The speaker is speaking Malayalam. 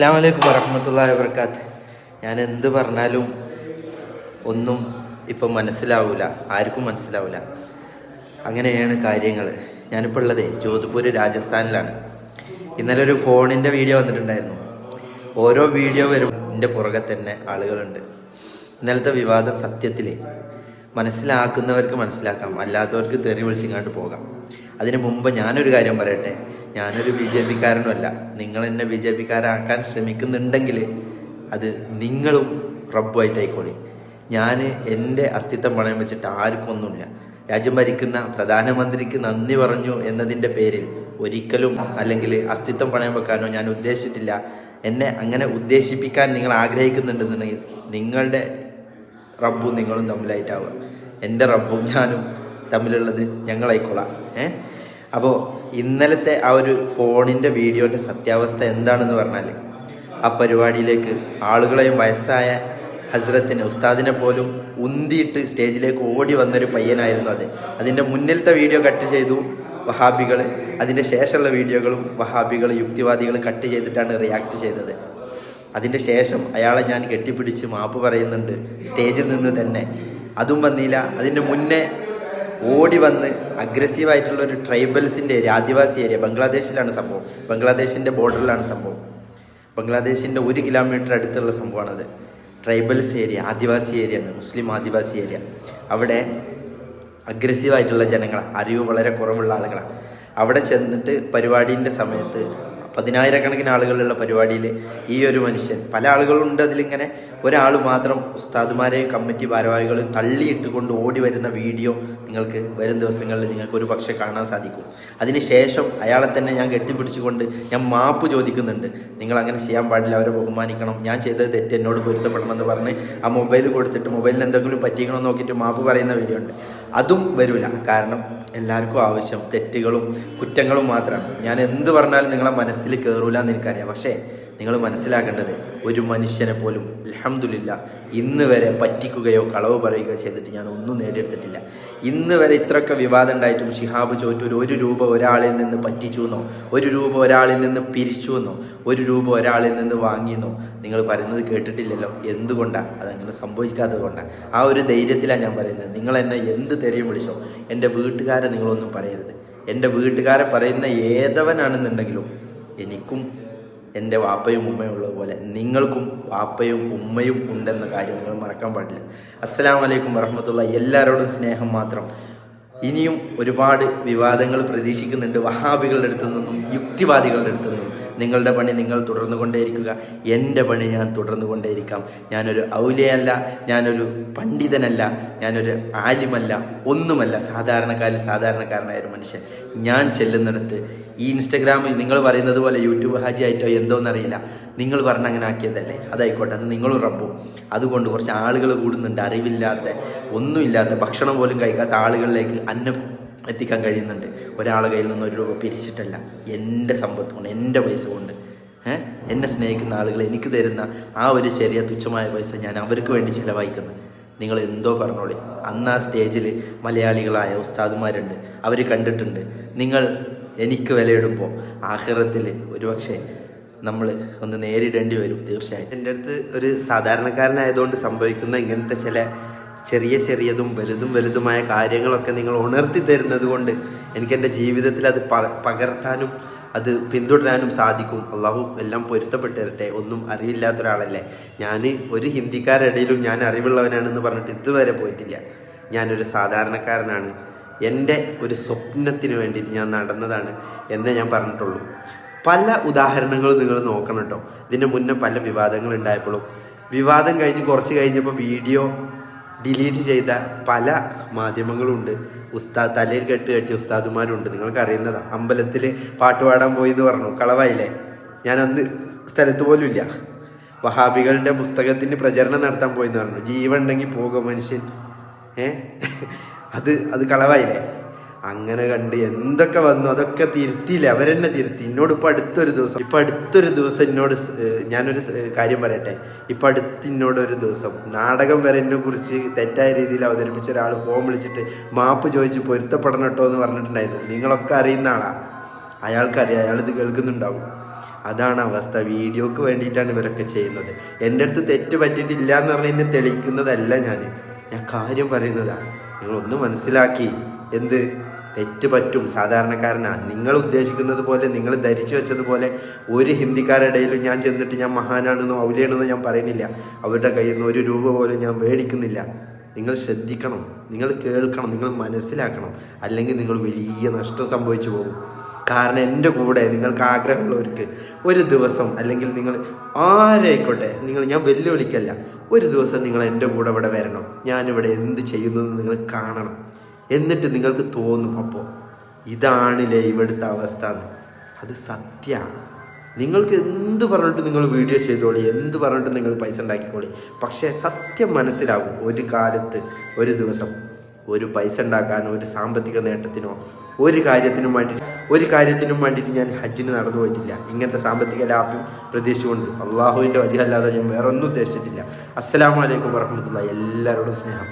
അസ്സലാമു അലൈക്കും വറഹ്മത്തുള്ളാഹി വബറകാത്ത്. ഞാൻ എന്ത് പറഞ്ഞാലും ഒന്നും ഇപ്പം മനസ്സിലാവില്ല, ആർക്കും മനസ്സിലാവില്ല. അങ്ങനെയാണ് കാര്യങ്ങൾ. ഞാനിപ്പോൾ ഉള്ളത് ജോധ്പൂർ രാജസ്ഥാനിലാണ്. ഇന്നലെ ഒരു ഫോണിൻ്റെ വീഡിയോ വന്നിട്ടുണ്ടായിരുന്നു. ഓരോ വീഡിയോ വരും എൻ്റെ പുറകെ തന്നെ ആളുകളുണ്ട്. ഇന്നലത്തെ വിവാദം സത്യത്തിൽ മനസ്സിലാക്കുന്നവർക്ക് മനസ്സിലാക്കാം, അല്ലാത്തവർക്ക് തെറി വിളിച്ചിങ്ങാണ്ട് പോകാം. അതിനു മുമ്പ് ഞാനൊരു കാര്യം പറയട്ടെ. ഞാനൊരു BJP കാരനുമല്ല. നിങ്ങൾ എന്നെ BJP കാരാക്കാൻ ശ്രമിക്കുന്നുണ്ടെങ്കിൽ അത് നിങ്ങളും റബ്ബുമായിട്ടായിക്കോളി. ഞാൻ എൻ്റെ അസ്തിത്വം പണയം വെച്ചിട്ട് ആർക്കും ഒന്നുമില്ല. രാജ്യം ഭരിക്കുന്ന പ്രധാനമന്ത്രിക്ക് നന്ദി പറഞ്ഞു എന്നതിൻ്റെ പേരിൽ ഒരിക്കലും അല്ലെങ്കിൽ അസ്തിത്വം പണയം വെക്കാനോ ഞാൻ ഉദ്ദേശിച്ചിട്ടില്ല. എന്നെ അങ്ങനെ ഉദ്ദേശിപ്പിക്കാൻ നിങ്ങൾ ആഗ്രഹിക്കുന്നുണ്ടെന്നുണ്ടെങ്കിൽ നിങ്ങളുടെ റബ്ബും നിങ്ങളും തമ്മിലായിട്ടാവുക. എൻ്റെ റബ്ബും ഞാനും തമ്മിലുള്ളത് ഞങ്ങളായിക്കോളാം. അപ്പോൾ ഇന്നലത്തെ ആ ഒരു ഫോണിൻ്റെ വീഡിയോൻ്റെ സത്യാവസ്ഥ എന്താണെന്ന് പറഞ്ഞാൽ, ആ പരിപാടിയിലേക്ക് ആളുകളെയും വയസ്സായ ഹസ്രത്തിനെ ഉസ്താദിനെ പോലും ഉന്തിയിട്ട് സ്റ്റേജിലേക്ക് ഓടി വന്നൊരു പയ്യനായിരുന്നു അത്. അതിൻ്റെ മുന്നിലത്തെ വീഡിയോ കട്ട് ചെയ്തു വഹാബികൾ, അതിൻ്റെ ശേഷമുള്ള വീഡിയോകളും വഹാബികൾ യുക്തിവാദികൾ കട്ട് ചെയ്തിട്ടാണ് റിയാക്ട് ചെയ്തത്. അതിൻ്റെ ശേഷം അയാളെ ഞാൻ കെട്ടിപ്പിടിച്ച് മാപ്പ് പറയുന്നുണ്ട് സ്റ്റേജിൽ നിന്ന് തന്നെ. അതും വന്നില്ല. അതിൻ്റെ മുന്നേ ഓടി വന്ന് അഗ്രസീവായിട്ടുള്ള ഒരു ട്രൈബൽസിൻ്റെ ഏരിയ, ആദിവാസി ഏരിയ, ബംഗ്ലാദേശിലാണ് സംഭവം. ബംഗ്ലാദേശിൻ്റെ ബോർഡറിലാണ് സംഭവം. ബംഗ്ലാദേശിൻ്റെ 1 കിലോമീറ്റർ അടുത്തുള്ള സംഭവമാണത്. ട്രൈബൽസ് ഏരിയ, ആദിവാസി ഏരിയയാണ്, മുസ്ലിം ആദിവാസി ഏരിയ. അവിടെ അഗ്രസീവായിട്ടുള്ള ജനങ്ങളാണ്, അറിവ് വളരെ കുറവുള്ള ആളുകളാണ്. അവിടെ ചെന്നിട്ട് പരിപാടീൻ്റെ സമയത്ത് 10,000-കണക്കിന് ആളുകളുള്ള പരിപാടിയിൽ ഈ ഒരു മനുഷ്യൻ, പല ആളുകളുണ്ട് അതിലിങ്ങനെ, ഒരാൾ മാത്രം ഉസ്താദുമാരെയും കമ്മിറ്റി ഭാരവാഹികളും തള്ളിയിട്ട് കൊണ്ട് ഓടി വരുന്ന വീഡിയോ നിങ്ങൾക്ക് വരും ദിവസങ്ങളിൽ നിങ്ങൾക്ക് ഒരു പക്ഷേ കാണാൻ സാധിക്കും. അതിനുശേഷം അയാളെ തന്നെ ഞാൻ കെട്ടിപ്പിടിച്ചുകൊണ്ട് ഞാൻ മാപ്പ് ചോദിക്കുന്നുണ്ട്. നിങ്ങൾ അങ്ങനെ ചെയ്യാൻ പാടില്ല, അവരെ ബഹുമാനിക്കണം, ഞാൻ ചെയ്തത് തെറ്റ്, എന്നോട് പൊരുത്തപ്പെടണമെന്ന് പറഞ്ഞ് ആ മൊബൈൽ കൊടുത്തിട്ട് മൊബൈലിന് എന്തെങ്കിലും പറ്റിക്കണമെന്ന് നോക്കിയിട്ട് മാപ്പ് പറയുന്ന വീഡിയോ ഉണ്ട്. അതും വരില്ല. കാരണം എല്ലാവർക്കും ആവശ്യം തെറ്റുകളും കുറ്റങ്ങളും മാത്രമാണ്. ഞാൻ എന്ത് പറഞ്ഞാലും നിങ്ങളെ മനസ്സിൽ കയറൂല എന്ന് എനിക്കറിയാം. പക്ഷേ നിങ്ങൾ മനസ്സിലാക്കേണ്ടത്, ഒരു മനുഷ്യനെ പോലും അൽഹംദുലില്ലാ ഇന്ന് വരെ പറ്റിക്കുകയോ കളവ് പറയുകയോ ചെയ്തിട്ട് ഞാൻ ഒന്നും നേടിയെടുത്തിട്ടില്ല. ഇന്ന് വരെ ഇത്രയൊക്കെ വിവാദം ഉണ്ടായിട്ടും ഷിഹാബ് ചോറ്റൂർ 1 രൂപ ഒരാളിൽ നിന്ന് പറ്റിച്ചു എന്നോ, 1 രൂപ ഒരാളിൽ നിന്ന് പിരിച്ചു എന്നോ, 1 രൂപ ഒരാളിൽ നിന്ന് വാങ്ങിയെന്നോ നിങ്ങൾ പറയുന്നത് കേട്ടിട്ടില്ലല്ലോ. എന്തുകൊണ്ടാണ് അതങ്ങനെ സംഭവിക്കാത്തത് കൊണ്ടാണ്. ആ ഒരു ധൈര്യത്തിലാണ് ഞാൻ പറയുന്നത്. നിങ്ങൾ എന്നെ എന്ത് തെരയും വിളിച്ചോ, എൻ്റെ വീട്ടുകാരെ നിങ്ങളൊന്നും പറയരുത്. എൻ്റെ വീട്ടുകാരെ പറയുന്ന ഏതവനാണെന്നുണ്ടെങ്കിലും എനിക്കും എൻ്റെ വാപ്പയും ഉമ്മയും ഉള്ളതുപോലെ നിങ്ങൾക്കും വാപ്പയും ഉമ്മയും ഉണ്ടെന്ന കാര്യം നിങ്ങൾ മറക്കാൻ പാടില്ല. അസ്സലാമു അലൈക്കും വറഹ്മത്തുള്ളാഹി. എല്ലാവരോടും സ്നേഹം മാത്രം. ഇനിയും ഒരുപാട് വിവാദങ്ങൾ പ്രതീക്ഷിക്കുന്നുണ്ട് വഹാബികളുടെ അടുത്തു നിന്നും യുക്തിവാദികളുടെ അടുത്തു നിന്നും. നിങ്ങളുടെ പണി നിങ്ങൾ തുടർന്നു കൊണ്ടേയിരിക്കുക, എൻ്റെ പണി ഞാൻ തുടർന്നു കൊണ്ടേയിരിക്കാം. ഞാനൊരു ഔലിയല്ല, ഞാനൊരു പണ്ഡിതനല്ല, ഞാനൊരു ആലിമല്ല, ഒന്നുമല്ല. സാധാരണക്കാരനായ ഒരു മനുഷ്യൻ. ഞാൻ ചെല്ലുന്നിടത്ത് ഈ ഇൻസ്റ്റഗ്രാമിൽ നിങ്ങൾ പറയുന്നത് പോലെ യൂട്യൂബ് ഹാജി ആയിട്ടോ എന്തോന്നറിയില്ല, നിങ്ങൾ പറഞ്ഞ അങ്ങനെ ആക്കിയതല്ലേ, അതായിക്കോട്ടെ, അത് നിങ്ങളും റബ്ബും. അതുകൊണ്ട് കുറച്ച് ആളുകൾ കൂടുന്നുണ്ട്, അറിവില്ലാത്ത ഒന്നുമില്ലാത്ത ഭക്ഷണം പോലും കഴിക്കാത്ത ആളുകളിലേക്ക് അന്നം എത്തിക്കാൻ കഴിയുന്നുണ്ട്. ഒരാളെ കയ്യിൽ നിന്ന് 1 രൂപ പിരിച്ചിട്ടല്ല, എൻ്റെ സമ്പത്ത് കൊണ്ട്, എൻ്റെ പൈസ കൊണ്ട്. എന്നെ സ്നേഹിക്കുന്ന ആളുകൾ എനിക്ക് തരുന്ന ആ ഒരു ചെറിയ തുച്ഛമായ പൈസ ഞാൻ അവർക്ക് വേണ്ടി ചിലവഴിക്കുന്നു. നിങ്ങൾ എന്തോ പറഞ്ഞോളി. അന്ന് ആ സ്റ്റേജിൽ മലയാളികളായ ഉസ്താദുമാരുണ്ട്, അവർ കണ്ടിട്ടുണ്ട്. നിങ്ങൾ എനിക്ക് വിലയിടുമ്പോൾ ആഖിറത്തിൽ ഒരുപക്ഷെ നമ്മൾ ഒന്ന് നേരിടേണ്ടി വരും തീർച്ചയായിട്ടും. എൻ്റെ അടുത്ത് ഒരു സാധാരണക്കാരനായതുകൊണ്ട് സംഭവിക്കുന്ന ഇങ്ങനത്തെ ചില ചെറിയതും വലുതുമായ കാര്യങ്ങളൊക്കെ നിങ്ങൾ ഉണർത്തി തരുന്നത് കൊണ്ട് എനിക്ക് എൻ്റെ ജീവിതത്തിൽ അത് പകർത്താനും അത് പിന്തുടരാനും സാധിക്കും. അള്ളാഹു എല്ലാം പൊരുത്തപ്പെട്ട് തരട്ടെ. ഒന്നും അറിവില്ലാത്ത ഒരാളല്ലേ ഞാൻ. ഒരു ഹിന്ദിക്കാരിടയിലും ഞാൻ അറിവുള്ളവനാണെന്ന് പറഞ്ഞിട്ട് ഇതുവരെ പോയിട്ടില്ല. ഞാനൊരു സാധാരണക്കാരനാണ്. എൻ്റെ ഒരു സ്വപ്നത്തിന് വേണ്ടിയിട്ട് ഞാൻ നടന്നതാണ് എന്നേ ഞാൻ പറഞ്ഞിട്ടുള്ളൂ. പല ഉദാഹരണങ്ങളും നിങ്ങൾ നോക്കണം കേട്ടോ. ഇതിൻ്റെ മുന്നേ പല വിവാദങ്ങൾ ഉണ്ടായപ്പോഴും വിവാദം കഴിഞ്ഞ് കുറച്ച് കഴിഞ്ഞപ്പോൾ വീഡിയോ ഡിലീറ്റ് ചെയ്ത പല മാധ്യമങ്ങളുണ്ട്. തലയിൽ കെട്ടിയ ഉസ്താദുമാരുണ്ട്. നിങ്ങൾക്ക് അറിയുന്നതാണ്. അമ്പലത്തിൽ പാട്ട് പാടാൻ പോയി എന്ന് പറഞ്ഞു, കളവായില്ലേ? ഞാൻ അന്ന് സ്ഥലത്ത് പോലും ഇല്ല. വഹാബികളുടെ പുസ്തകത്തിന് പ്രചരണം നടത്താൻ പോയി എന്ന് പറഞ്ഞു. ജീവൻ ഉണ്ടെങ്കിൽ പോകും മനുഷ്യൻ. അത് കളവായില്ലേ? അങ്ങനെ കണ്ട് എന്തൊക്കെ വന്നു അതൊക്കെ തിരുത്തിയില്ല, അവരെന്നെ തിരുത്തി. എന്നോട് ഇപ്പം അടുത്തൊരു ദിവസം എന്നോട് ഞാനൊരു കാര്യം പറയട്ടെ. എന്നോടൊരു ദിവസം നാടകം വരെ എന്നെ കുറിച്ച് തെറ്റായ രീതിയിൽ അവതരിപ്പിച്ച ഒരാൾ ഫോൺ വിളിച്ചിട്ട് മാപ്പ് ചോദിച്ച് പൊരുത്തപ്പെടണം കേട്ടോ എന്ന് പറഞ്ഞിട്ടുണ്ടായിരുന്നു. നിങ്ങളൊക്കെ അറിയുന്ന ആളാ, അയാൾക്കറിയാം, അയാളിത് കേൾക്കുന്നുണ്ടാവും. അതാണ് അവസ്ഥ. വീഡിയോക്ക് വേണ്ടിയിട്ടാണ് ഇവരൊക്കെ ചെയ്യുന്നത്. എൻ്റെ അടുത്ത് തെറ്റ് പറ്റിയിട്ടില്ല എന്ന് പറഞ്ഞ് എന്നെ തെളിയിക്കുന്നതല്ല ഞാൻ കാര്യം പറയുന്നതാണ്. നിങ്ങളൊന്ന് മനസ്സിലാക്കി. എന്ത് തെറ്റ് പറ്റും, സാധാരണക്കാരനാണ്. നിങ്ങൾ ഉദ്ദേശിക്കുന്നത് പോലെ, നിങ്ങൾ ധരിച്ചു വെച്ചതുപോലെ ഒരു ഹിന്ദിക്കാരുടെ ഇടയിലും ഞാൻ ചെന്നിട്ട് ഞാൻ മഹാനാണെന്നോ ഔലിയാണെന്നോ ഞാൻ പറയുന്നില്ല. അവരുടെ കയ്യിൽ നിന്ന് 1 രൂപ പോലും ഞാൻ മേടിക്കുന്നില്ല. നിങ്ങൾ ശ്രദ്ധിക്കണം, നിങ്ങൾ കേൾക്കണം, നിങ്ങൾ മനസ്സിലാക്കണം. അല്ലെങ്കിൽ നിങ്ങൾ വലിയ നഷ്ടം സംഭവിച്ചു പോകും. കാരണം എൻ്റെ കൂടെ നിങ്ങൾക്ക് ആഗ്രഹമുള്ളവർക്ക് ഒരു ദിവസം, അല്ലെങ്കിൽ നിങ്ങൾ ആരായിക്കോട്ടെ, ഞാൻ വെല്ലുവിളിക്കല്ല, ഒരു ദിവസം നിങ്ങൾ എൻ്റെ കൂടെ ഇവിടെ വരണം. ഞാനിവിടെ എന്ത് ചെയ്യുന്നതെന്ന് നിങ്ങൾ കാണണം. എന്നിട്ട് നിങ്ങൾക്ക് തോന്നും, അപ്പോൾ ഇതാണില്ലേ ഇവിടുത്തെ അവസ്ഥ എന്ന്. അത് സത്യമാണ്. നിങ്ങൾക്ക് എന്ത് പറഞ്ഞിട്ട് നിങ്ങൾ വീഡിയോ ചെയ്തോളി, എന്ത് പറഞ്ഞിട്ട് നിങ്ങൾ പൈസ ഉണ്ടാക്കിക്കോളി. പക്ഷേ സത്യം മനസ്സിലാകും. ഒരു കാലത്ത്, ഒരു ദിവസം ഒരു പൈസ ഉണ്ടാക്കാനോ ഒരു സാമ്പത്തിക നേട്ടത്തിനോ ഒരു കാര്യത്തിനും വേണ്ടിയിട്ട് ഞാൻ ഹജ്ജിന് നടന്നു പോയിട്ടില്ല. ഇങ്ങനത്തെ സാമ്പത്തിക ലാഭം പ്രതീക്ഷിച്ചുകൊണ്ട്, അള്ളാഹുവിൻ്റെ വജഹല്ലാതെ ഞാൻ വേറെ ഒന്നും ഉദ്ദേശിച്ചിട്ടില്ല. അസ്സലാമു അലൈക്കും വറഹ്മത്തുള്ളാഹി. എല്ലാവരോടും സ്നേഹം.